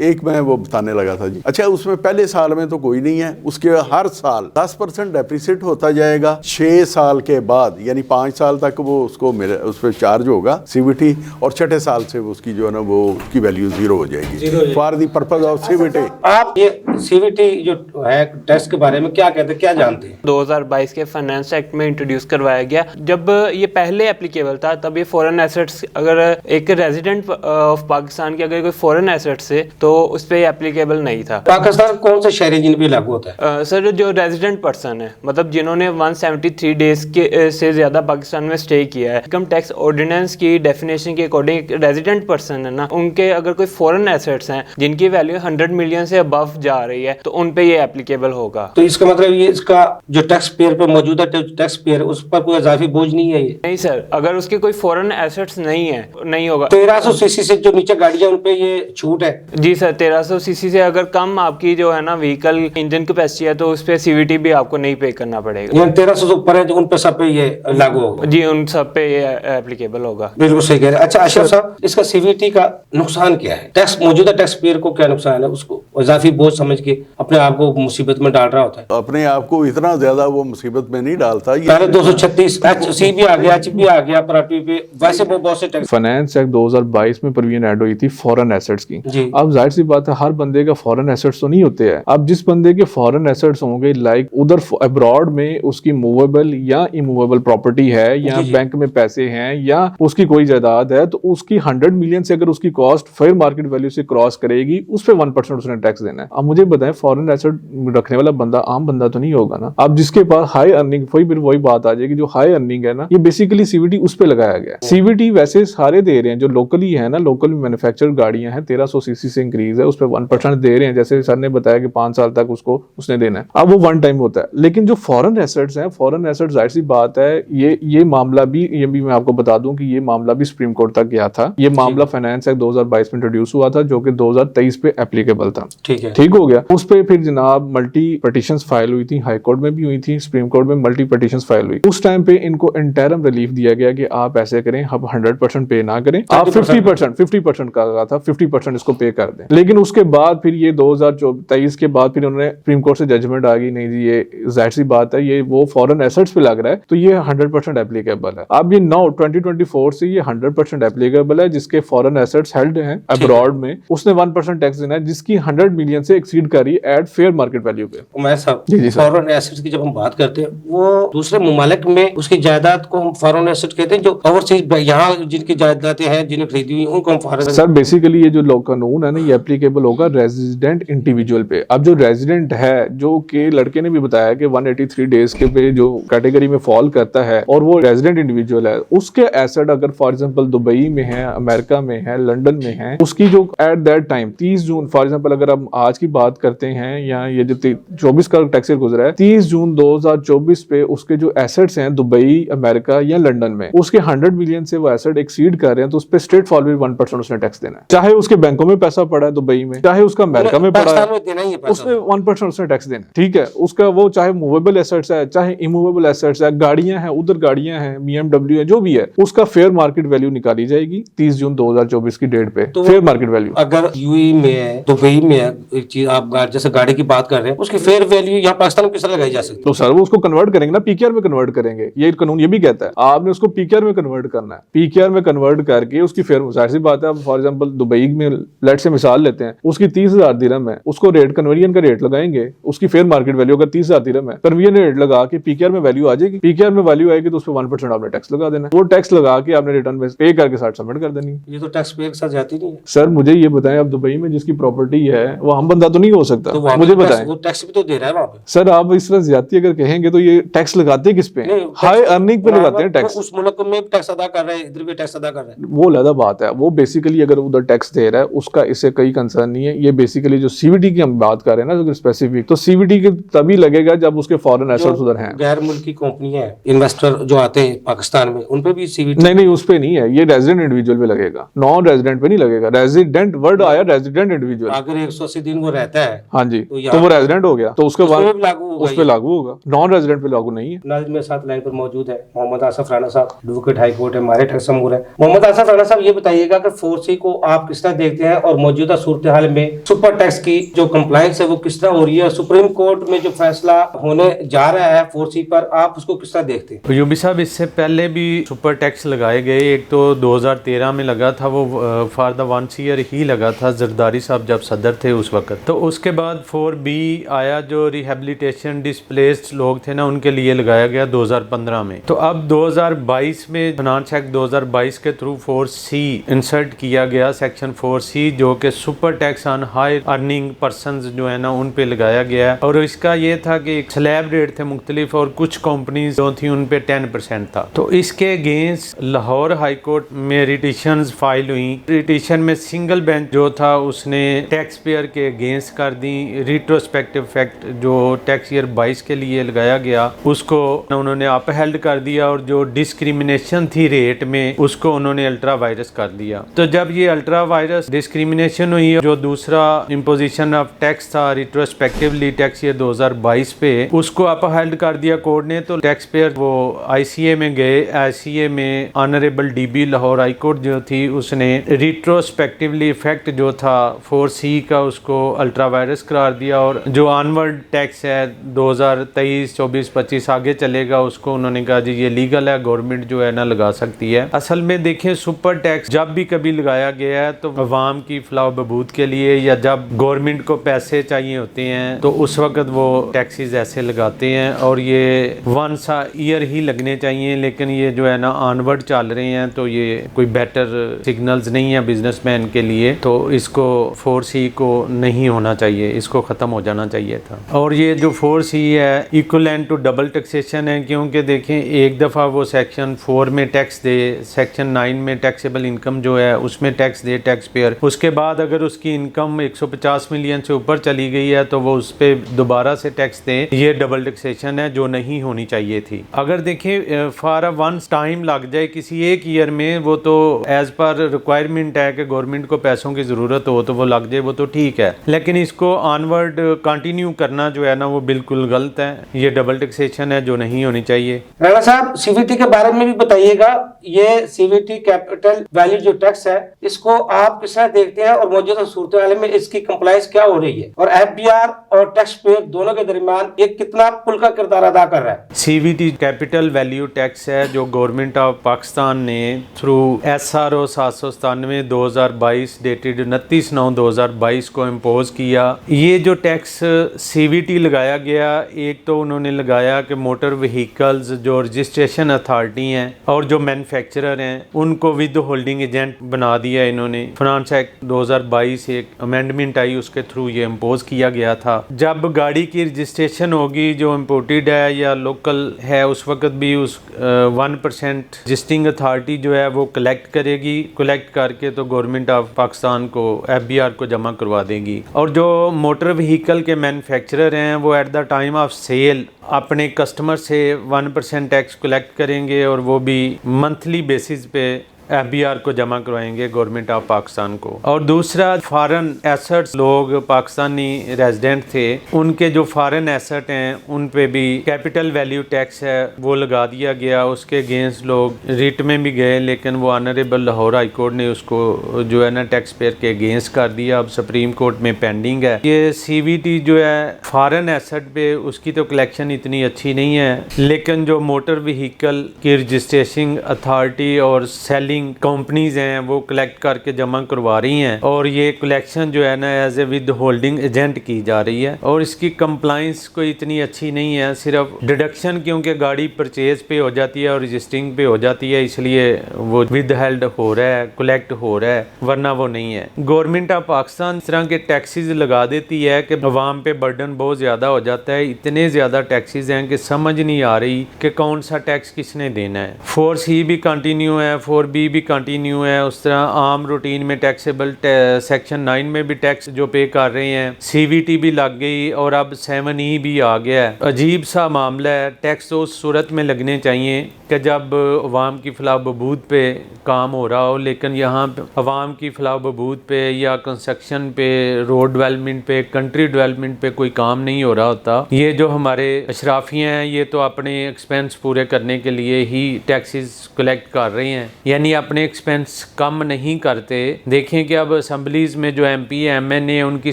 एक मैं वो बताने लगा था जी। अच्छा, उसमें पहले साल में तो कोई नहीं है, उसके हर साल 10% डेप्रिसिएट होता जाएगा। 6 साल के बाद यानी 5 साल तक वो उसको उस पर चार्ज होगा सीवीटी, और छठे साल से उसकी जो है ना वो उसकी वैल्यू 0 हो जाएगी for the purpose of CVT. आप ये सीवीटी जो है टैक्स के बारे में क्या कहते हैं, क्या जानते हैं? 2022 के फाइनेंस एक्ट में इंट्रोड्यूस करवाया गया। जब ये पहले एप्लीकेबल था तब ये फॉरेन एसेट्स, अगर एक रेजिडेंट ऑफ पाकिस्तान के अगर कोई फॉरेन एसेट्स है तो उस पर एप्लीकेबल नहीं था। पाकिस्तान कौन से शहर है जिन पे लागू होता है? सर, जो रेजिडेंट पर्सन है, मतलब जिन्होंने 173 डेज के से ज्यादा पाकिस्तान में स्टे किया है, इनकम टैक्स ऑर्डिनेंस की डेफिनेशन के अकॉर्डिंग रेजिडेंट पर्सन है ना, उनके अगर कोई फॉरेन एसेट्स हैं जिनकी वैल्यू 100 मिलियन से अबव जा रही है तो उन पे ये एप्लीकेबल होगा। तो इसका मतलब ये इसका जो टैक्स पेयर पे मौजूदा टैक्स पेयर उस पर कोई इजाफी बोझ नहीं है ये? नहीं सर, अगर उसके कोई फॉरेन एसेट्स नहीं है नहीं होगा। 1300 सीसी से जो नीचे गाड़ियां उन पे ये छूट है? जी सर, 1300 सीसी से अगर कम आपकी जो है ना व्हीकल इंजन कैपेसिटी है तो उस पे सीवीटी भी आपको नहीं पे करना पड़ेगा। यानी 1300 से ऊपर है जो उन पे सब पे ये लागू होगा? जी, उन सब पे ये एप्लीकेबल होगा। बिल्कुल सही कह रहे हैं। अच्छा अशरफ साहब, इसका सीवीटी का नुकसान क्या है? टैक्स मौजूदा टैक्स पेयर को क्या नुकसान है? उसको इजाफी बोझ समझ के अपने आप को मुसीबत में डाल रहा होता है? अपने आप को इतना ज्यादा वो मुसीबत में नहीं डालता। पहले 236 सी भी आ गया, एच भी आ गया प्रॉपर्टी पे, वैसे बहुत से टैक्स। फाइनेंस एक्ट 2022 में प्रोविजन ऐड हुई थी फॉरेन एसेट्स की। अब जाहिर सी बात है हर बंदे का फॉरेन एसेट्स तो नहीं होते हैं। अब जिस बंदे के फॉरेन एसेट्स होंगे, लाइक उधर अब्रॉड में उसकी मूवेबल या इमूवेबल प्रॉपर्टी है, या बैंक में पैसे हैं, या उसकी कोई जायदाद है, तो उसकी 100 मिलियन से अगर उसकी कॉस्ट फेयर मार्केट वैल्यू से क्रॉस करेगी, उस पे 1% उसने टैक्स देना है। अब मुझे बताएं, फॉरेन एसेट रखने वाला बंदा आम बंदा तो नहीं होगा ना। अब जिसके पास हाई अर्निंग, वही बात आ जाएगी, जो हाई अर्निंग है ना, ये बेसिकली सीवीटी उस पे लगाया गया है। सीवीटी वैसे सारे दे रहे हैं, जो लोकली है ना, लोकल मैन्युफैक्चर्ड गाड़ियां हैं, 1300 सीसी से इंक्रीज है, उस पे 1% दे रहे हैं। जैसे सर ने बताया कि 5 साल तक उसने देना है। अब वो वन टाइम होता है। लेकिन जो फॉरेन एसेट्स हैं, फॉरेन एसेट्स जाहिर सी बात है, ये मामला भी, ये भी मैं आपको बता दूं कि ये मामला भी सुप्रीम कोर्ट तक गया था। ये मामला फाइनेंस एक्ट 2022 में इंट्रोड्यूस हुआ था, जो कि 2023 पे एप्लीकेबल था। ठीक हो गया। उस पे फिर जनाब मल्टी पिटीशंस फाइल हुई थी, हाई कोर्ट में भी हुई थी, सुप्रीम कोर्ट में मल्टी पिटीशंस फाइल हुई। उस टाइम पे इनको इंटरम रिलीफ दिया गया कि आप ऐसे करें, आप 100% पे ना करें, आप 50% कहा था, 50% इसको पे कर दें। लेकिन उसके बाद फिर ये 2023 के बाद फिर उन्होंने सुप्रीम कोर्ट से जजमेंट आ गई, नहीं जी ये जाहिर सी बात है, ये वो फॉरेन एसेट्स पे लग रहा है, तो ये 100% एप्लीकेबल है। अब ये 2024 से ये 100% एप्लीकेबल है। जिसके फॉरेन एसेट्स हेल्ड हैं अब्रॉड में, उसने 1% टैक्स देना है। जिसकी 100 मिलियन से एक्सीड कर रही है एट फेयर मार्केट वैल्यू पे। उमैर साहब, जी सर। फॉरेन एसेट्स की जब हम बात करते हैं, वो दूसरे मुमालिक में उसकी जायदाद को हम फॉरेन एसेट कहते हैं, जो ओवरसीज यहाँ जिनकी जायदादें हैं जिन्हें खरीदी हुई उनको हम फॉरेन। सर बेसिकली ये जो लॉ कानून है ना, ये एप्लीकेबल होगा रेजिडेंट इंडिविजुअल पे। अब जो रेजिडेंट है, जो कि लड़के ने भी बताया कि 183 डेज के पे जो कैटेगरी में फॉल करता है और वो रेजिडेंट इंडिविजुअल है, उसके एसेट अगर फॉर एग्जांपल दुबई में है, अमेरिका में है, लंदन में है, उसकी जो at that time 30 June for example अगर हम आज की बात करते हैं, या ये जो 24 का टैक्स ईयर गुजरा है, 30 जून 2024 पे उसके जो एसेट्स हैं दुबई, अमेरिका या लंदन में, उसके 100 मिलियन से वो एसेट एक्सीड कर रहे हैं, तो उस पर स्ट्रेट फॉरवर्ड 1% उसने टैक्स देना है। चाहे उसके बैंकों में पैसा पड़ा है दुबई में, चाहे उसका अमेरिका में पड़ा है, उसमें 1% उसने टैक्स देना है। ठीक है, उसका वो चाहे मूवेबल एसेट्स है, चाहे इमूवेबल एसेट्स है, गाड़ियां हैं, उधर गाड़ियां हैं, BMW है, जो भी है, उसका फेयर मार्केट वैल्यू निकाली जाएगी 30 जून 2024 की डेट पे। तो फेयर मार्केट वैल्यू अगर यूएई में है, दुबई में है, एक चीज आप जैसे गाड़ी की बात कर रहे हैं, उसकी फेयर वैल्यू यहाँ पाकिस्तान में किस तरह लगाई जा सकती है? तो सर वो उसको कन्वर्ट करेंगे ना, पीकेआर में कन्वर्ट करेंगे। ये कानून ये भी कहता है आपने उसको पीकेआर में कन्वर्ट करना है। पीकेआर में कन्वर्ट करके उसकी फेयर, जाहिर सी बात है, फॉर एग्जांपल दुबई में लेट से मिसाल लेते हैं, उसकी 30,000 दिरहम है, उसको रेट कन्वर्जन का रेट लगाएंगे, उसकी फेयर मार्केट वैल्यू अगर 30,000 दिरहम है, कन्वर्जन रेट लगा के पीकेआर में वैल्यू आ जाएगी। पीकेआर में वैल्यू आएगी तो उस पर 1% आपने टैक्स लगा देना है। वो टैक्स लगा के आपने रिटर्न में पे करके साथ सबमिट कर देनी है। ये तो टैक्स पे के साथ जाती नहीं है सर मुझे ये बताएं, अब दुबई में जिसकी प्रॉपर्टी है वो हम बंदा तो नहीं हो सकता, तो वहाँ मुझे पे बताएं। वो टैक्स भी तो दे रहा है वहाँ पे। सर आप इस तरह ज्यादती अगर कहेंगे तो ये टैक्स लगाते किस पे? नहीं, हाई अर्निंग पे लगाते हैं टैक्स। उस मुल्क में भी टैक्स अदा कर रहे हैं, इधर भी टैक्स अदा कर रहे हैं। वो अलग बात है, वो बेसिकली अगर उधर टैक्स दे रहा है उसका इससे कोई कंसर्न नहीं है। ये बेसिकली जो सीवीटी की हम बात कर रहे हैं ना स्पेसिफिक, तो सीवीटी के तभी लगेगा जब उसके फॉरेन एसेट्स उधर हैं। गैर मुल्की कंपनियां हैं, इन्वेस्टर जो आते हैं पाकिस्तान में, उन पे भी सीवीटी नहीं उस पे नहीं है, ये रेजिडेंट इंडिविजुअल पे लगेगा, नॉन रेजिडेंट पे नहीं लगेगा। रेजिडेंट वर्ड आया, रेजिडेंट इंडिविजुअल। अगर 180 दिन वो रहता है हाँ जी, तो तो वो रेजिडेंट हो गया, तो उसके बाद उसपे भी लागू होगा उस पे लागू होगा, नॉन रेजिडेंट पे लागू नहीं है। नाज़रीन मेरे साथ लाइन पर मौजूद है मोहम्मद आसफ राणा साहब, एडवोकेट हाई कोर्ट है, हमारे टैक्स अमूर है। मोहम्मद आसफ राणा साहब, ये बताइएगा कि 4C को आप किस तरह देखते हैं और मौजूदा सूरत हाल में सुपर टैक्स की जो कंप्लायंस है वो किस तरह हो रही है? सुप्रीम कोर्ट में जो फैसला होने जा रहा है 4C पर, आप उसको किस तरह देखते हैं? यूबी साहब, इससे पहले भी सुपर टैक्स लगाए गए। एक तो 2013 में लगा था, वो फॉर द 1 ईयर ही लगा था, जरदारी साहब जब सदर थे उस वक्त। तो उसके बाद 4B आया, जो रिहेबिलिटेशन डिस्प्लेस्ड लोग थे ना, उनके लिए लगाया गया 2015 में। तो अब 2022 में फाइनेंस एक्ट 2022 के थ्रू 4C इंसर्ट किया गया, सेक्शन 4C, जो कि super tax on high earning persons जो है ना उन पे लगाया गया। और इसका ये था कि एक स्लैब रेट थे मुख्तलिफ, और कुछ कंपनीज जो थी उन पे 10% था। तो इसके अगेंस्ट लाहौर हाई कोर्ट में रिटिशंस फाइल हुई। रिटिशन में सिंगल बेंच जो था उसने टैक्स पेयर के अगेंस्ट कर दी। रिट्रोस्पेक्टिव फैक्ट जो टैक्स ईयर 22 के लिए लगाया गया उसको उन्होंने अपहेल्ड कर दिया, और जो डिस्क्रिमिनेशन थी रेट में उसको उन्होंने अल्ट्रा वायरस कर दिया। तो जब ये अल्ट्रा वायरस डिस्क्रिमिनेशन हुई, जो दूसरा इम्पोजिशन ऑफ टैक्स था रिट्रोस्पेक्टिवली टैक्स ईयर 2022 पे, उसको अपहेल्ड कर दिया कोर्ट ने। तो टैक्स पेयर वो ICA में गए। ICA में honourable DB Lahore high court जो थी उसने रिट्रोस्पेक्टिवली इफेक्ट जो था 4C का उसको अल्ट्रा वायरस करार दिया, और जो ऑनवर्ड टैक्स है 2023, 24, 25 आगे चलेगा उसको उन्होंने कहा जी ये लीगल है, गवर्नमेंट जो है ना लगा सकती है। असल में देखें, सुपर टैक्स जब भी कभी लगाया गया है तो अवाम की फलाह बहबूद के लिए, या जब गवर्नमेंट को पैसे चाहिए होते हैं तो उस वक्त वो टैक्सेस ऐसे लगाते हैं, और ये 1 ईयर ही लगने चाहिए। लेकिन ये जो है ना ऑनवर्ड चल रहे हैं, तो ये कोई बेटर सिग्नल्स नहीं है बिजनेसमैन के लिए। तो इसको 4C को नहीं होना चाहिए, इसको ख़त्म हो जाना चाहिए था। और ये जो 4C है इक्विवेलेंट टू डबल टैक्सेशन है, क्योंकि देखें एक दफ़ा वो सेक्शन 4 में टैक्स दे, सेक्शन 9 में टैक्सेबल इनकम जो है उसमें टैक्स दे टैक्स पेयर, उसके बाद अगर उसकी इनकम 150 मिलियन से ऊपर चली गई है तो वो उस पर दोबारा से टैक्स दे। ये डबल टैक्सेशन है जो नहीं होनी चाहिए थी। अगर देखें फॉर वन टाइम लग जाए किसी एक ईयर में, वो तो एज पर रिक्वायरमेंट है कि गवर्नमेंट को पैसों की ज़रूरत हो तो वो लग जाए, वो तो ठीक है। लेकिन इसको ऑनवर्ड कंटिन्यू करना जो है ना वो बिल्कुल गलत है। ये डबल टैक्सेशन है जो नहीं होनी चाहिए। राणा साहब, CVT के बारे में भी बताइएगा ये सीवीटी कैपिटल वैल्यू जो टैक्स है इसको आप किस तरह देखते हैं और मौजूदा सूरत में इसकी कंप्लायंस क्या हो रही है और एफबीआर और टैक्स पेयर दोनों के दरमियान ये कितना पुल का किरदार अदा कर रहा है? सीवीटी कैपिटल वैल्यू टैक्स है जो गवर्नमेंट ऑफ पाकिस्तान ने थ्रू SRO 797 2022 डेटेड 29/9/2022 को इम्पोज किया। ये जो टैक्स सीवीटी लगाया गया, एक तो उन्होंने लगाया कि मोटर व्हीकल्स जो रजिस्ट्रेशन अथॉरिटी हैं और जो मैन्युफैक्चरर हैं उनको विद होल्डिंग एजेंट बना दिया इन्होंने। फाइनेंस एक्ट 2022 एक अमेंडमेंट आई, उसके थ्रू ये इम्पोज किया गया था। जब गाड़ी की रजिस्ट्रेशन होगी जो इम्पोर्टेड है या लोकल है, उस वक्त भी उस 1% रजिस्ट्रिंग अथॉरिटी जो है वो कलेक्ट करेगी। कलेक्ट करके तो गवर्नमेंट ऑफ पाकिस्तान को FBR को जमा करवा देगी। और जो मोटर व्हीकल के मैन्युफैक्चरर हैं वो at the time of sale अपने कस्टमर से 1% टैक्स कलेक्ट करेंगे और वो भी मंथली बेसिस पे FBR को जमा करवाएंगे गवर्नमेंट ऑफ पाकिस्तान को। और दूसरा, फॉरेन एसेट्स, लोग पाकिस्तानी रेजिडेंट थे, उनके जो फॉरेन एसेट हैं उन पे भी कैपिटल वैल्यू टैक्स है वो लगा दिया गया। उसके अगेंस्ट लोग रिट में भी गए, लेकिन वो ऑनरेबल लाहौर हाई कोर्ट ने उसको जो है ना टैक्स पेयर के अगेंस्ट कर दिया। अब सुप्रीम कोर्ट में पेंडिंग है। ये CVT जो है फॉरेन एसेट पे, उसकी तो कलेक्शन इतनी अच्छी नहीं है, लेकिन जो मोटर व्हीकल की रजिस्ट्रेशन अथॉरिटी और सेलिंग कंपनीज हैं वो कलेक्ट करके जमा करवा रही हैं और ये कलेक्शन जो है ना as a withholding agent की जा रही है और इसकी कंप्लाइंस कोई इतनी अच्छी नहीं है। सिर्फ डिडक्शन क्योंकि गाड़ी परचेज पे हो जाती है और रजिस्टरिंग पे हो जाती है, इसलिए वो विद हेल्ड हो रहा है, कलेक्ट हो रहा है, वरना वो नहीं है। गवर्नमेंट ऑफ पाकिस्तान इस तरह के टैक्सेस लगा देती है कि अवाम पे बर्डन बहुत ज़्यादा हो जाता है। इतने ज़्यादा टैक्सेस हैं कि समझ नहीं आ रही कि कौन सा टैक्स किसने देना है। 4C भी कंटिन्यू है, 4B भी कंटिन्यू है। उस तरह आम रूटीन में टैक्सेबल सेक्शन 9 में भी टैक्स जो पे कर रहे हैं, CVT भी लग गई और अब 7E भी आ गया है। अजीब सा मामला है। टैक्स तो उस सूरत में लगने चाहिए कि जब अवाम की फलाह बहबूद पे काम हो रहा हो, लेकिन यहाँ अवाम की फलाह बहबूद पे या कंस्ट्रक्शन पे, रोड डेवलपमेंट पे, कंट्री डेवलपमेंट पे कोई काम नहीं हो रहा होता। ये जो हमारे अशराफियाँ हैं ये तो अपने एक्सपेंस पूरे करने के लिए ही टैक्सेस कलेक्ट कर रहे हैं, यानी अपने एक्सपेंस कम नहीं करते। देखें कि अब असम्बलीज में जो MP MNA उनकी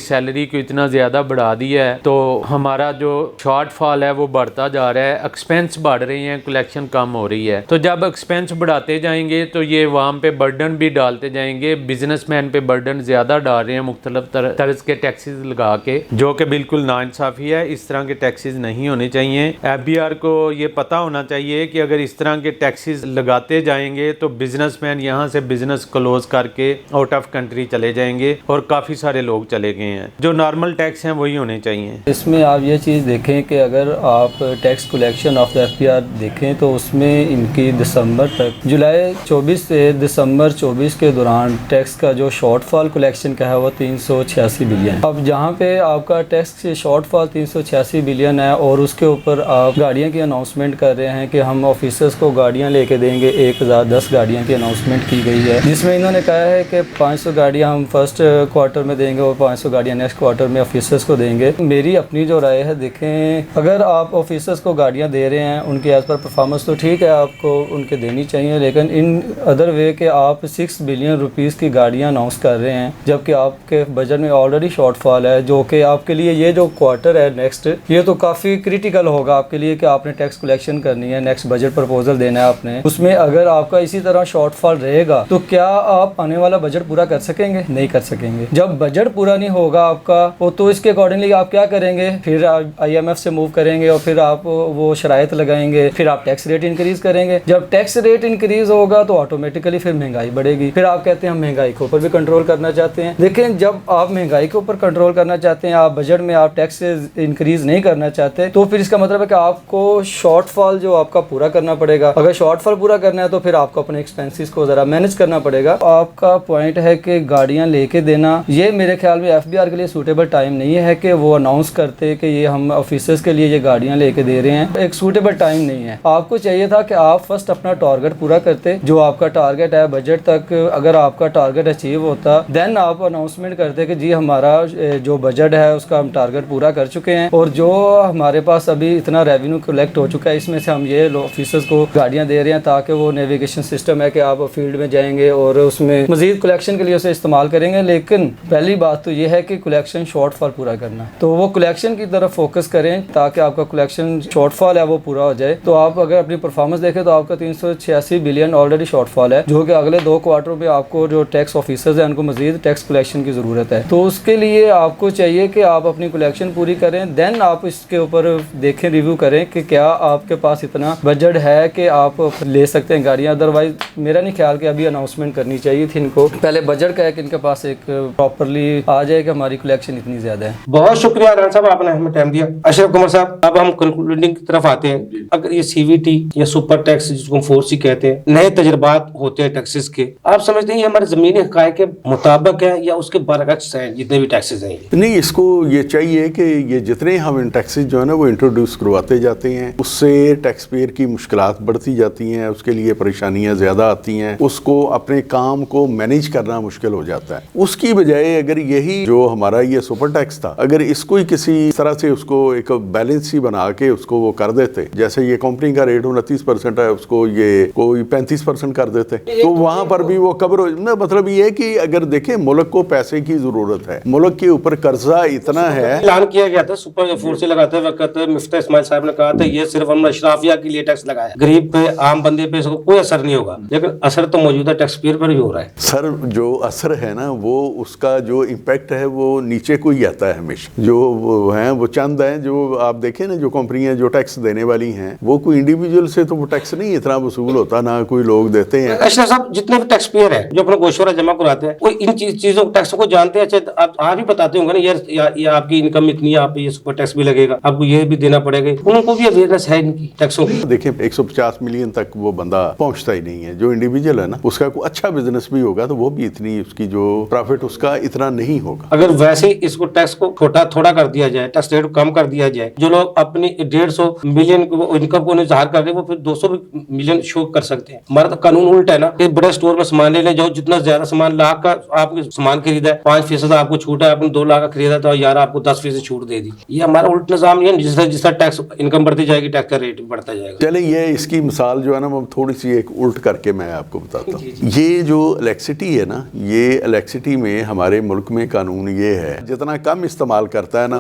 सैलरी को इतना ज़्यादा बढ़ा दिया है तो हमारा जो शॉर्टफॉल है वो बढ़ता जा रहा है, एक्सपेंस बढ़ रहे हैं, कलेक्शन कम हो रही है। तो जब एक्सपेंस बढ़ाते जाएंगे तो ये वहाँ पे बर्डन भी डालते जाएंगे। बिजनेसमैन पे बर्डन ज़्यादा डाल रहे हैं मुख्तलिफ तर्ज के टैक्सेस लगा के, जो कि बिल्कुल नाइंसाफ़ी है। इस तरह के टैक्सेस नहीं होने चाहिए। FBR को ये पता होना चाहिए कि अगर इस तरह के टैक्सेस लगाते जाएंगे तो बिजनेसमैन यहाँ से बिजनेस क्लोज करके आउट ऑफ कंट्री चले जाएंगे और काफ़ी सारे लोग चले गए हैं। जो नॉर्मल टैक्स हैं वही होने चाहिए। इसमें आप ये चीज़ देखें कि अगर आप tax collection of the FBR देखें तो उसमें इनकी दिसंबर तक, जुलाई 24 से दिसंबर 24 के दौरान टैक्स का जो शॉर्टफॉल कलेक्शन का है वो 386 बिलियन। अब जहाँ पे आपका टैक्स शॉर्टफॉल 386 बिलियन है और उसके ऊपर आप गाड़ियाँ की अनाउंसमेंट कर रहे हैं कि हम ऑफिसर्स को गाड़ियाँ लेके देंगे, 1010 गाड़ियाँ की अनाउंसमेंट की गई है, जिसमें इन्होंने कहा है कि 500 गाड़ियाँ हम फर्स्ट क्वार्टर में देंगे और 500 गाड़ियाँ नेक्स्ट क्वार्टर में ऑफिसर्स को देंगे। मेरी अपनी जो राय है, देखें अगर आप ऑफिसर्स को गाड़ियाँ दे रहे हैं उनके एज पर परफॉर्मेंस तो ठीक है, आपको उनके देनी चाहिए, लेकिन इन अदर वे के आप 6 बिलियन रुपीज़ की गाड़ियाँ अनाउंस कर रहे हैं जबकि आपके बजट में ऑलरेडी शॉर्टफॉल है, जो कि आपके लिए ये जो क्वार्टर है नेक्स्ट, ये तो काफ़ी क्रिटिकल होगा आपके लिए कि आपने टैक्स कलेक्शन करनी है, नेक्स्ट बजट प्रपोजल देना है आपने। उसमें अगर आपका इसी तरह शॉर्टफॉल रहेगा तो क्या आप आने वाला बजट पूरा कर सकेंगे? नहीं कर सकेंगे। जब बजट पूरा नहीं होगा आपका तो इसके अकॉर्डिंगली आप क्या करेंगे? फिर IMF से मूव करेंगे और फिर आप वो शराइत लगाएंगे, फिर आप टैक्स रेट इंक्रीज करेंगे। जब टैक्स रेट इंक्रीज होगा तो ऑटोमेटिकली फिर महंगाई बढ़ेगी। फिर आप कहते हैं हम महंगाई के ऊपर भी कंट्रोल करना चाहते हैं। देखें, जब आप महंगाई के ऊपर कंट्रोल करना चाहते हैं, आप बजट में आप टैक्स इंक्रीज नहीं करना चाहते, तो फिर इसका मतलब है कि आपको शॉर्टफॉल जो आपका पूरा करना पड़ेगा। अगर शॉर्टफॉल पूरा करना है तो फिर आपको अपने एक्सपेंसेस टैक्सेस को ज़रा मैनेज करना पड़ेगा। आपका पॉइंट है कि गाड़ियाँ लेके देना, ये मेरे ख्याल में FBR के लिए सूटेबल टाइम नहीं है कि वो अनाउंस करते कि ये हम ऑफिसर्स के लिए ये गाड़ियाँ लेके दे रहे हैं। एक सूटेबल टाइम नहीं है। आपको चाहिए था कि आप फर्स्ट अपना टारगेट पूरा करते, जो आपका टारगेट है बजट तक, अगर आपका टारगेट अचीव होता देन आप अनाउंसमेंट करते कि जी हमारा जो बजट है उसका हम टारगेट पूरा कर चुके हैं और जो हमारे पास अभी इतना रेवेन्यू कलेक्ट हो चुका है इसमें से हम ये ऑफिसर्स को गाड़ियाँ दे रहे हैं, ताकि वो नेविगेशन सिस्टम है कि आप फील्ड में जाएंगे और उसमें मजीद कलेक्शन के लिए उसे इस्तेमाल करेंगे। लेकिन पहली बात तो ये है कि कलेक्शन शॉर्टफॉल पूरा करना, तो वो कलेक्शन की तरफ फोकस करें ताकि आपका कलेक्शन शॉर्टफॉल है वो पूरा हो जाए। तो आप अगर अपनी परफॉर्मेंस देखें तो आपका 386 बिलियन ऑलरेडी शॉर्टफॉल है, जो कि अगले 2 क्वार्टरों में आपको जो टैक्स ऑफिसर्स हैं उनको मजीद टैक्स कलेक्शन की ज़रूरत है। तो उसके लिए आपको चाहिए कि आप अपनी कलेक्शन पूरी करें, देन आप इसके ऊपर देखें, रिव्यू करें कि क्या आपके पास इतना बजट है कि आप ले सकते हैं गाड़ियाँ। अदरवाइज मेरा नहीं ख्याल कि अभी अनाउंसमेंट करनी चाहिए थी इनको, पहले बजट का है कि इनके पास एक प्रॉपरली आ जाए कि हमारी कलेक्शन इतनी ज़्यादा है। बहुत शुक्रिया राना साहब, आपने हमें टाइम दिया। अशरफ कुमार साहब, अब हम कंक्लूडिंग की तरफ आते हैं। अगर ये CVT या सुपर टैक्स जिसको हम 4C कहते हैं, नए तजुर्बात होते हैं टैक्सेस के, आप समझते हैं ये हमारे ज़मीनी हक़ाइक़ के मुताबिक है या उसके बरअक्स हैं जितने भी टैक्सेस हैं? नहीं, इसको ये चाहिए कि ये जितने हम इन टैक्सेस जो है ना वो इंट्रोड्यूस करवाते जाते हैं, उससे टैक्स पेयर की मुश्किलात बढ़ती जाती हैं, उसके लिए परेशानियां ज़्यादा आती हैं, उसको अपने काम को मैनेज करना मुश्किल हो जाता है। उसकी बजाय अगर यही जो हमारा ये सुपर टैक्स था, अगर इसको ही किसी तरह से उसको एक बैलेंस ही बना के उसको वो कर देते, जैसे ये कंपनी का रेट 29% है, उसको ये कोई 35% कर देते, तो वहां पर भी वो कवर हो। मतलब ये कि अगर देखें मुल्क को पैसे की जरूरत है, मुल्क के ऊपर कर्जा इतना है। ऐलान किया गया था सुपर 4C लगाते वक्त, मिफ्ता इस्माइल साहब ने कहा था ये सिर्फ हमने अशराफिया के लिए टैक्स लगाया, गरीब पे, आम बंदे पे इसको कोई असर नहीं होगा। लेकिन असर तो मौजूदा टैक्स पेयर पर ही हो रहा है। सर, जो असर है ना वो उसका जो इम्पैक्ट है वो नीचे को ही आता है हमेशा। जो वो हैं वो चंद हैं, जो आप देखें ना जो कंपनियां जो टैक्स देने वाली हैं, वो कोई इंडिविजुअल से तो वो टैक्स नहीं इतना वसूल होता, ना कोई लोग देते हैं। अशरफ साहब, जितने भी टैक्स पेयर है जो अपना गोशवारा जमा कराते हैं, वो इन चीजों टैक्सों को जानते हैं? अच्छा, आप भी बताते होंगे ना यार ये आपकी इनकम इतनी है, आप ये सुपर टैक्स भी लगेगा, आपको ये भी देना पड़ेगा, उनको भी अवेयरनेस है इनकी टैक्सों की? देखिए 150 मिलियन तक वो बंदा पहुंचता ही नहीं है। जो इंडिविजुअल है ना, उसका कोई अच्छा बिजनेस भी होगा तो वो भी इतनी उसकी जो प्रॉफिट उसका इतना नहीं होगा। अगर वैसे ही इसको टैक्स को थोड़ा कर दिया जाए, टैक्स रेट कम कर दिया जाए, जो लोग अपनी 150 मिलियन इनकम को इजहार कर रहे हैं वो फिर 200 मिलियन शो कर सकते हैं। हमारा तो कानून उल्टा है ना, एक बड़े स्टोर में सामान ले लें, जो जितना ज्यादा सामान, लाख का आपने सामान खरीदा है 5% आपको छूट है, आपने 2 लाख का खरीदा था यार आपको 10% छूट दे दी। ये हमारा उल्टा निजाम नहीं है। जिस तरह टैक्स इनकम बढ़ती जाएगी टैक्स का रेट बढ़ता जाएगा। चले ये इसकी मिसाल जो है ना वो थोड़ी सी एक उल्ट करके मैं आपको बताता हूँ। ये जो इलेक्ट्रिसिटी है ना, ये इलेक्ट्रिसिटी में हमारे मुल्क में कानून ये है, जितना कम इस्तेमाल करता है ना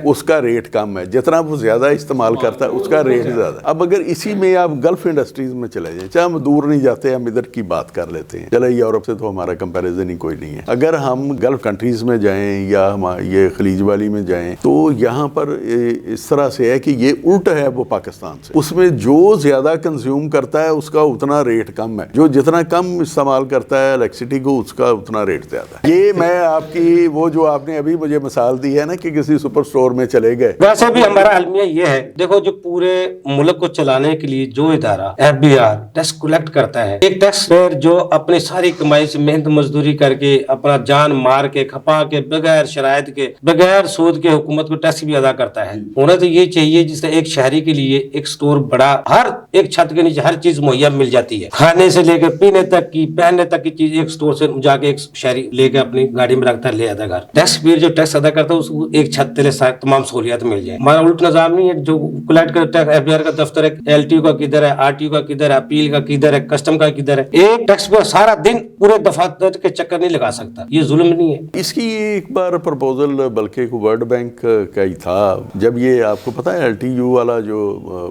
उसका रेट कम है, जितना वो ज्यादा इस्तेमाल करता है उसका रेट ज्यादा। अब अगर इसी में आप गल्फ इंडस्ट्रीज में चले जाए, चाहे हम दूर नहीं जाते, हम इधर की बात कर लेते हैं, चले यूरोप से तो हमारा कंपैरिजन ही कोई नहीं है। अगर हम गल्फ कंट्रीज में जाएं या हम ये खलीज वाली में जाएं, तो यहाँ पर इस तरह से है कि ये उल्टा है वो पाकिस्तान से। उसमें जो ज्यादा कंज्यूम करता है उसका उतना रेट कम है, जो जितना कम इस्तेमाल करता है इलेक्ट्रिसिटी को उसका उतना रेट ज्यादा है। ये मैं आपकी वो जो आपने अभी मुझे मिसाल दी है ना कि किसी सुपर स्टोर में चले गए, वैसे भी हमारा अलमिया ये है, देखो जो पूरे मुल्क को चलाने के लिए जो इदारा FBR टैक्स कलेक्ट करता है, एक टैक्स पेयर जो अपनी सारी कमाई से मेहनत मजदूरी करके अपना जान मार के खपा के बगैर शरायत के बगैर सूद के हुकूमत को टैक्स भी अदा करता है। होना तो ये चाहिए जिससे एक शहरी के लिए एक स्टोर बड़ा, हर एक छत के नीचे हर चीज मुहैया मिल जाती है, खाने से लेकर पीने तक की, पहनने तक की चीज एक स्टोर से जाके एक शहरी लेके अपनी गाड़ी में रखता है, ले आता घर। टैक्स पेयर जो टैक्स अदा करता है उसको एक छत तले तमाम सहूलियत मिल जाए। हमारा उल्टा निजाम नहीं है, जो कलेक्ट करता है FBR का दफ्तर है, LTO का किधर है, RTO का किधर है, अपील का किधर है, कस्टम का किधर है। एक टैक्स पेयर सारा दिन पूरे दफातर के चक्कर नहीं लगा सकता, ये जुल्म नहीं है। इसकी एक बार प्रपोजल बल्कि वर्ल्ड बैंक का ही था, जब ये आपको पता है LTU वाला जो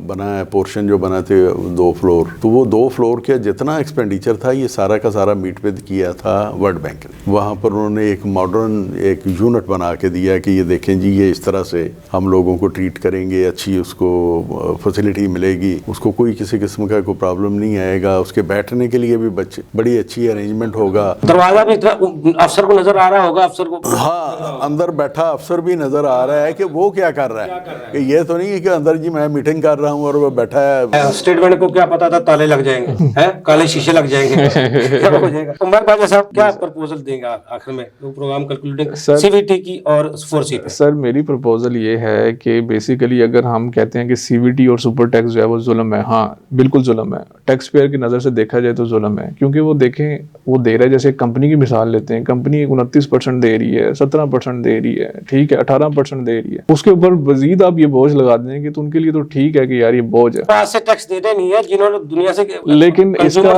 बना है पोर्शन जो बना थे 2 फ्लोर, तो वो 2 फ्लोर के जितना एक्सपेंडिचर था ये सारा का सारा मीट पे किया था वर्ल्ड बैंक ने। वहाँ पर उन्होंने एक मॉडर्न एक यूनिट बना के दिया कि ये देखें जी ये इस तरह से हम लोगों को ट्रीट करेंगे, अच्छी उसको फैसिलिटी मिलेगी, उसको कोई किसी किस्म का कोई प्रॉब्लम नहीं आएगा, उसके बैठने के लिए भी बड़ी अच्छी अरेंजमेंट होगा, दरवाजा भी अफसर को नजर आ रहा होगा, अफसर को हाँ अंदर बैठा अफसर भी नजर आ रहा है कि वो क्या कर रहा है, कि ये तो नहीं है कि अंदर जी मैं मीटिंग कर रहा हूँ और वो बैठा है। स्टेट बैंक को क्या पता था ताले लग जाएंगे, है काले शीशे लग जाएंगे क्या हो जाएगा। उमर भाई साहब क्या प्रपोजल देंगे आखिर में प्रोग्राम कंक्लूडिंग सीवीटी की और 4C पे? सर मेरी प्रपोजल ये है कि बेसिकली अगर हम कहते हैं कि सीवीटी और सुपर टैक्स जो है वो जुल्म है, हाँ बिल्कुल जुल्म है, टैक्स पेयर की नज़र से देखा जाए तो जुल्म है, क्योंकि वो देखें वो दे रहा है, जैसे कंपनी की मिसाल लेते हैं, कंपनी 29% दे रही है, 17% दे रही है, ठीक है 18% दे रही है, उसके ऊपर मजीद आप ये बोझ लगा देंगे तो उनके लिए तो ठीक है कि यार ये बोझ है, ऐसे टैक्स देते नहीं है जिन्होंने दुनिया से लेकिन इसका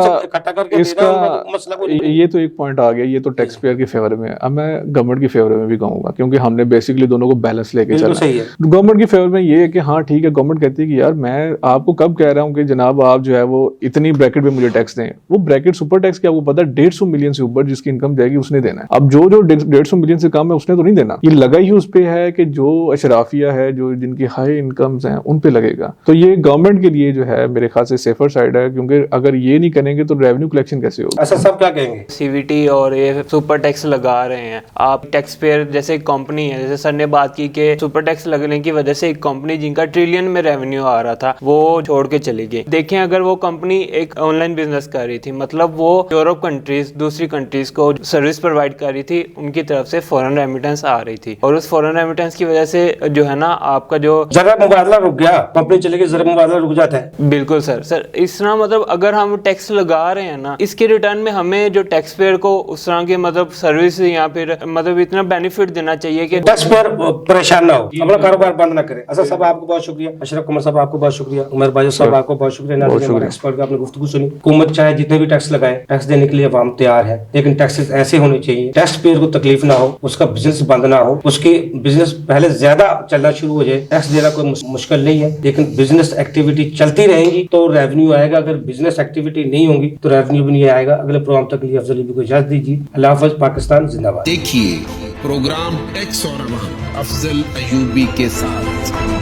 मसला ये तो एक पॉइंट आ गया, ये तो टैक्स पेयर के फेवर में है। अब मैं गवर्नमेंट के फेवर में भी कहूंगा, क्योंकि हमने बेसिकली दोनों को बैलेंस लेके चलना है। गवर्नमेंट की फेवर में ये है कि हाँ ठीक है, गवर्नमेंट कहती है कि यार मैं आपको कब कह रहा हूँ कि जनाब आप जो है वो इतनी ब्रैकेट में मुझे टैक्स दें, वो ब्रैकेट सुपर टैक्स की आपको पता है 150 मिलियन से ऊपर जिसकी इनकम जाएगी उसने देना है। अब जो 150 मिलियन से कम है उसने तो नहीं देना, ये लगा ही उस पे है कि जो अशराफिया है, जो जिनकी हाई इनकम्स हैं उन पे लगेगा। तो ये गवर्नमेंट के लिए जो है मेरे ख्याल से सेफर साइड है, क्योंकि अगर ये नहीं करेंगे तो रेवेन्यू कलेक्शन कैसे होगा। ऐसा सब क्या कहेंगे? सीवीटी और ये सुपर टैक्स लगा रहे हैं, आप टैक्स पेयर जैसे एक कंपनी है, जैसे सर ने बात की कि सुपर टैक्स लगने की वजह से एक कंपनी जिनका ट्रिलियन में रेवेन्यू आ रहा था वो छोड़ के चली गई। देखें अगर वो कंपनी एक ऑनलाइन बिजनेस कर रही थी, मतलब वो यूरोप कंट्रीज, दूसरी कंट्रीज को सर्विस प्रोवाइड कर रही थी, उनकी तरफ से फॉरेन रेमिटेंस आ रही थी, और उस फॉरेन रेमिटेंस की वजह से जो है ना आपका जो जरा मुबादला रुक गया, कंपनी चले गई, जरा मुबादला रुक जाता है। बिल्कुल सर इस तरह मतलब अगर हम टैक्स लगा रहे हैं ना, इसके रिटर्न में हमें जो टैक्स पेयर को उस तरह के मतलब सर्विस या फिर मतलब इतना बेनिफिट देना चाहिए कि टैक्स पेयर परेशान ना हो, अपना कारोबार बंद ना करे। अच्छा साहब आपको बहुत शुक्रिया, अशरफ कुमार साहब आपको बहुत शुक्रिया, उमर बाजू साहब आपको बहुत शुक्रिया, एक्सपर्ट का आपने गुफ्तगू सुनी। हुकूमत चाहे जितने भी टैक्स लगाए, टैक्स देने के लिए अवाम तैयार है, लेकिन टैक्सेस ऐसे होने चाहिए टैक्स पेयर को तकलीफ ना हो, उसका बिजनेस बंद ना हो, उसके बिजनेस पहले ज्यादा चलना शुरू हो जाए। टैक्स देना कोई मुश्किल नहीं है, लेकिन बिजनेस एक्टिविटी चलती रहेगी तो रेवेन्यू आएगा, अगर बिजनेस एक्टिविटी नहीं होगी तो रेवेन्यू भी नहीं आएगा। अगले प्रोग्राम तक के लिए अफजल यूबी को इजाजत दीजिए। अल्लाह हाफ़िज़, पाकिस्तान जिंदाबाद। देखिए प्रोग्राम टैक्स और अवाम अफजल अयूबी के साथ।